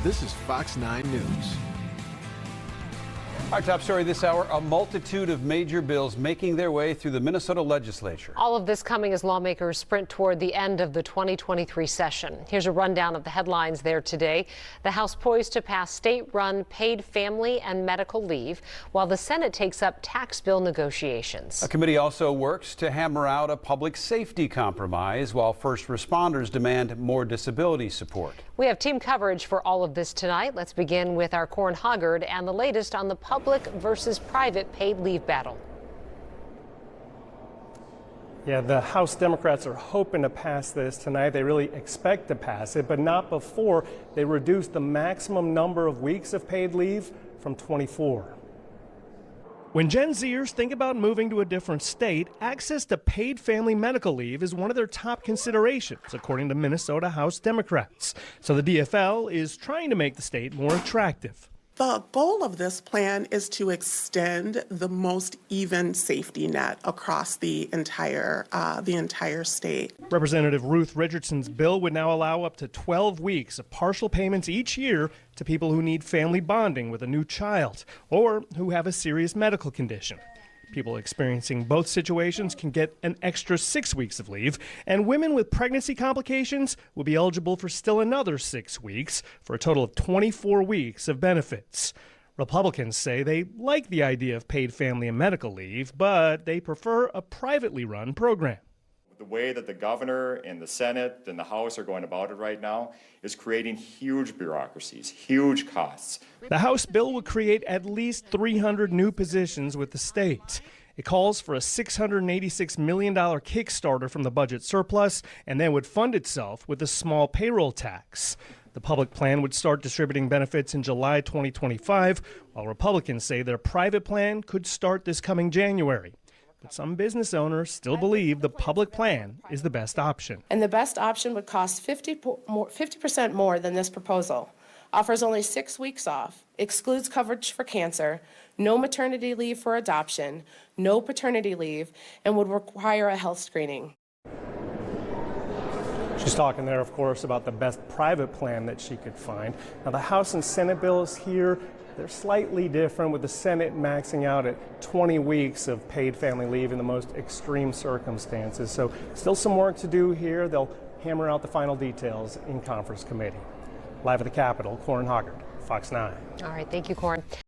This is Fox 9 News. Our top story this hour, a multitude of major bills making their way through the Minnesota legislature. All of this coming as lawmakers sprint toward the end of the 2023 session. Here's a rundown of the headlines there today. The House poised to pass state-run paid family and medical leave, while the Senate takes up tax bill negotiations. A committee also works to hammer out a public safety compromise, while first responders demand more disability support. We have team coverage for all of this tonight. Let's begin with our Corin Hoggard and the latest on the public versus private paid leave battle. Yeah, the House Democrats are hoping to pass this tonight. They really expect to pass it, but not before they reduce the maximum number of weeks of paid leave from 24. When Gen Zers think about moving to a different state, access to paid family medical leave is one of their top considerations, according to Minnesota House Democrats. So the DFL is trying to make the state more attractive. The goal of this plan is to extend the most even safety net across the entire state. Representative Ruth Richardson's bill would now allow up to 12 weeks of partial payments each year to people who need family bonding with a new child or who have a serious medical condition. People experiencing both situations can get an extra 6 weeks of leave, and women with pregnancy complications will be eligible for still another 6 weeks, for a total of 24 weeks of benefits. Republicans say they like the idea of paid family and medical leave, but they prefer a privately run program. The way that the governor and the Senate and the House are going about it right now is creating huge bureaucracies, huge costs. The House bill would create at least 300 new positions with the state. It calls for a $686 million Kickstarter from the budget surplus and then would fund itself with a small payroll tax. The public plan would start distributing benefits in July 2025, while Republicans say their private plan could start this coming January. But some business owners still believe the public plan is the best option. And the best option would cost 50% more than this proposal. Offers only 6 weeks off, excludes coverage for cancer, no maternity leave for adoption, no paternity leave, and would require a health screening. She's talking there, of course, about the best private plan that she could find. Now, the House and Senate bills here, they're slightly different, with the Senate maxing out at 20 weeks of paid family leave in the most extreme circumstances. So still some work to do here. They'll hammer out the final details in conference committee. Live at the Capitol, Corin Hoggard, Fox 9. All right, thank you, Corin.